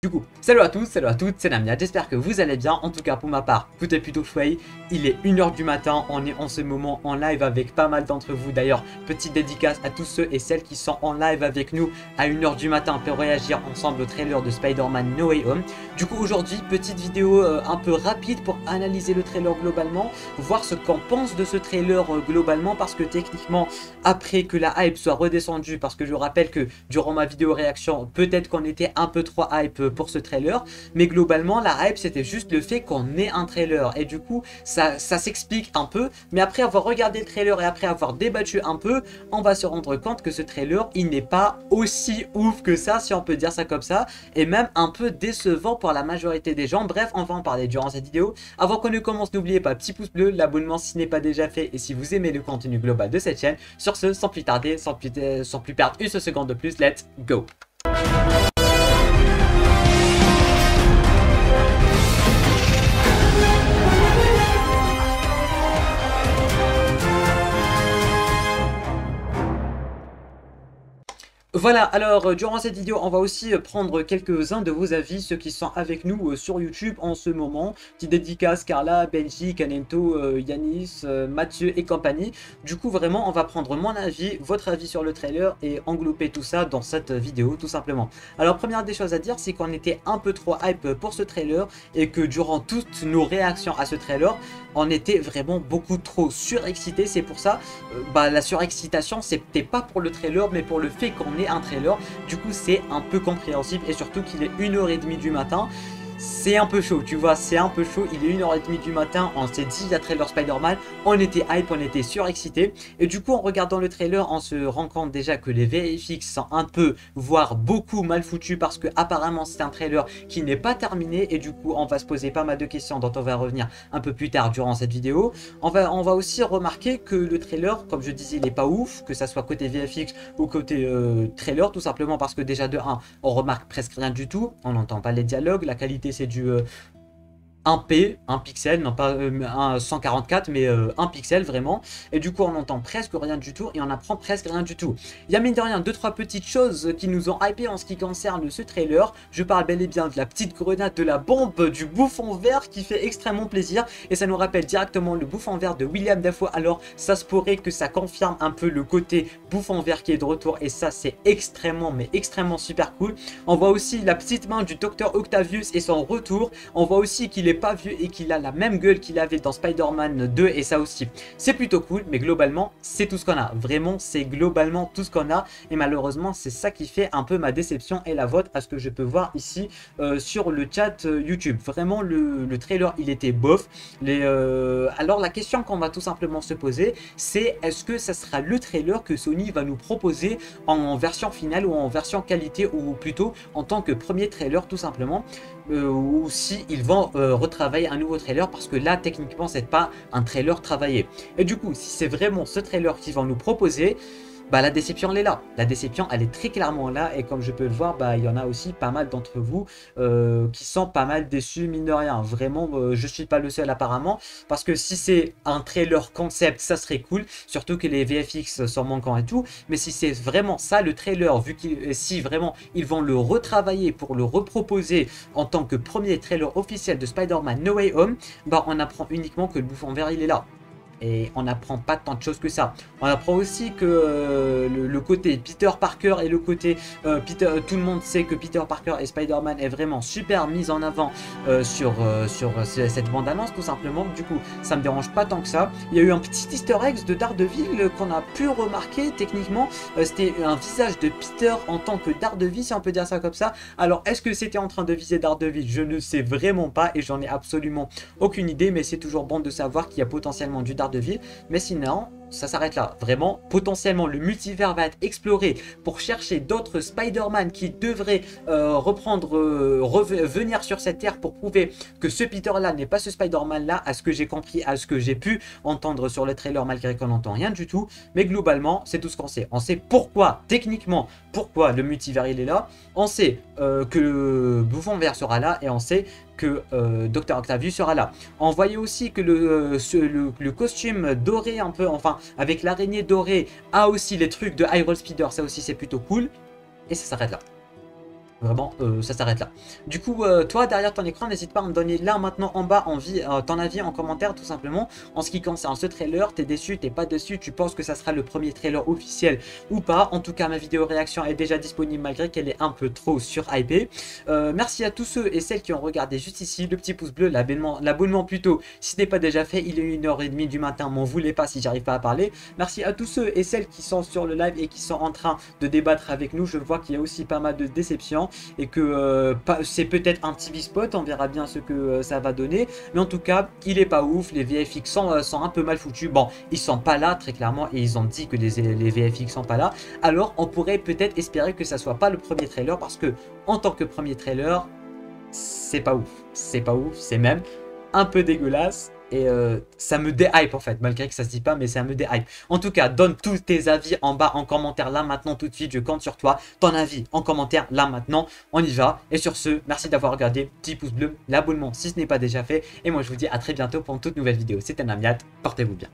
Du coup, salut à tous, salut à toutes, c'est Namia, j'espère que vous allez bien. En tout cas pour ma part, tout est plutôt chouette. Il est 1 h du matin, on est en ce moment en live avec pas mal d'entre vous. D'ailleurs, petite dédicace à tous ceux et celles qui sont en live avec nous à 1 h du matin pour réagir ensemble au trailer de Spider-Man No Way Home. Du coup aujourd'hui, petite vidéo un peu rapide pour analyser le trailer globalement, voir ce qu'on pense de ce trailer globalement, parce que techniquement, après que la hype soit redescendue, parce que je rappelle que durant ma vidéo réaction, peut-être qu'on était un peu trop hype pour ce trailer, mais globalement la hype c'était juste le fait qu'on ait un trailer, et du coup ça s'explique un peu, mais après avoir regardé le trailer et après avoir débattu un peu, on va se rendre compte que ce trailer il n'est pas aussi ouf que ça, si on peut dire ça comme ça, et même un peu décevant pour la majorité des gens. Bref, on va en parler durant cette vidéo. Avant qu'on ne commence, n'oubliez pas petit pouce bleu, l'abonnement si ce n'est pas déjà fait, et si vous aimez le contenu global de cette chaîne. Sur ce, sans plus tarder, sans plus perdre une seule seconde de plus, let's go. Voilà, alors durant cette vidéo, on va aussi prendre quelques-uns de vos avis, ceux qui sont avec nous sur YouTube en ce moment. Petite dédicace, Carla, Benji, Kanento, Yanis, Mathieu et compagnie. Du coup, vraiment, on va prendre mon avis, votre avis sur le trailer et englober tout ça dans cette vidéo, tout simplement. Alors, première des choses à dire, c'est qu'on était un peu trop hype pour ce trailer et que durant toutes nos réactions à ce trailer, on était vraiment beaucoup trop surexcité. C'est pour ça, la surexcitation, c'était pas pour le trailer, mais pour le fait qu'on ait un trailer. Du coup c'est un peu compréhensible, et surtout qu'il est 1 h 30 du matin. C'est un peu chaud, tu vois, c'est un peu chaud. Il est 1 h 30 du matin, on s'est dit il y a trailer Spider-Man, on était hype, on était surexcité. Et du coup en regardant le trailer, on se rend compte déjà que les VFX sont un peu, voire beaucoup mal foutus, parce que apparemment c'est un trailer qui n'est pas terminé. Et du coup on va se poser pas mal de questions dont on va revenir un peu plus tard durant cette vidéo. On va aussi remarquer que le trailer, comme je disais, il n'est pas ouf, que ça soit côté VFX ou côté trailer, tout simplement parce que déjà de 1, on remarque presque rien du tout, on n'entend pas les dialogues, la qualité c'est du 1p, 1 pixel, non pas un 144, mais 1 pixel vraiment. Et du coup on n'entend presque rien du tout et on apprend presque rien du tout. Il y a mine de rien 2-3 petites choses qui nous ont hypé en ce qui concerne ce trailer. Je parle bel et bien de la petite grenade, de la bombe, du bouffon vert qui fait extrêmement plaisir, et ça nous rappelle directement le bouffon vert de William Dafoe. Alors ça se pourrait que ça confirme un peu le côté bouffon vert qui est de retour, et ça c'est extrêmement, mais extrêmement super cool. On voit aussi la petite main du docteur Octavius et son retour. On voit aussi qu'il est pas vieux et qu'il a la même gueule qu'il avait dans Spider-Man 2, et ça aussi c'est plutôt cool. Mais globalement c'est tout ce qu'on a, vraiment c'est globalement tout ce qu'on a, et malheureusement c'est ça qui fait un peu ma déception et la vôtre, à ce que je peux voir ici sur le chat YouTube. Vraiment le trailer il était bof. Alors la question qu'on va tout simplement se poser, c'est est-ce que ça sera le trailer que Sony va nous proposer en version finale ou en version qualité, ou plutôt en tant que premier trailer tout simplement, ou si ils vont retravailler un nouveau trailer, parce que là techniquement c'est pas un trailer travaillé. Et du coup si c'est vraiment ce trailer qu'ils vont nous proposer, la déception elle est là, la déception elle est très clairement là. Et comme je peux le voir, il y en a aussi pas mal d'entre vous qui sont pas mal déçus, mine de rien. Vraiment je suis pas le seul apparemment, parce que si c'est un trailer concept ça serait cool, surtout que les VFX sont manquants et tout. Mais si c'est vraiment ça le trailer, si vraiment ils vont le retravailler pour le reproposer en tant que premier trailer officiel de Spider-Man No Way Home, on apprend uniquement que le bouffon vert il est là. Et on n'apprend pas tant de choses que ça. On apprend aussi que le côté Peter Parker et le côté tout le monde sait que Peter Parker et Spider-Man est vraiment super mis en avant sur cette bande-annonce tout simplement. Du coup ça me dérange pas tant que ça. Il y a eu un petit easter egg de Daredevil qu'on a pu remarquer techniquement. C'était un visage de Peter en tant que Daredevil, si on peut dire ça comme ça. Alors est-ce que c'était en train de viser Daredevil? Je ne sais vraiment pas, et j'en ai absolument aucune idée. Mais c'est toujours bon de savoir qu'il y a potentiellement du Daredevil. Mais sinon ça s'arrête là. Vraiment potentiellement le multivers va être exploré pour chercher d'autres Spider-Man qui devraient venir sur cette terre pour prouver que ce Peter là n'est pas ce Spider-Man là, à ce que j'ai compris, à ce que j'ai pu entendre sur le trailer, malgré qu'on n'entend rien du tout. Mais globalement c'est tout ce qu'on sait. On sait pourquoi, techniquement, pourquoi le multivers il est là. On sait que le bouffon vert sera là, et on sait que Dr Octavius sera là. On voyait aussi que le costume doré un peu, enfin avec l'araignée dorée, a aussi les trucs de Iron Spider, ça aussi c'est plutôt cool. Et ça s'arrête là. Vraiment, ça s'arrête là. Du coup, toi, derrière ton écran, n'hésite pas à me donner là, maintenant, en bas, ton avis en commentaire, tout simplement. En ce qui concerne ce trailer, t'es déçu, t'es pas déçu, tu penses que ça sera le premier trailer officiel ou pas. En tout cas, ma vidéo réaction est déjà disponible malgré qu'elle est un peu trop surhypée. Merci à tous ceux et celles qui ont regardé juste ici. Le petit pouce bleu, l'abonnement plutôt, si ce n'est pas déjà fait. Il est 1h30 du matin, m'en voulez pas si j'arrive pas à parler. Merci à tous ceux et celles qui sont sur le live et qui sont en train de débattre avec nous. Je vois qu'il y a aussi pas mal de déceptions et que c'est peut-être un petit spot, on verra bien ce que ça va donner, mais en tout cas il est pas ouf. Les VFX sont un peu mal foutus. Bon, ils sont pas là très clairement et ils ont dit que les VFX sont pas là, alors on pourrait peut-être espérer que ça soit pas le premier trailer, parce que en tant que premier trailer c'est pas ouf, c'est même un peu dégueulasse. Et ça me déhype en fait, malgré que ça se dit pas, mais ça me déhype. En tout cas, donne tous tes avis en bas en commentaire là maintenant tout de suite, je compte sur toi. Ton avis en commentaire là maintenant, on y va. Et sur ce, merci d'avoir regardé, petit pouce bleu, l'abonnement si ce n'est pas déjà fait. Et moi je vous dis à très bientôt pour une toute nouvelle vidéo. C'était Namiat, portez-vous bien.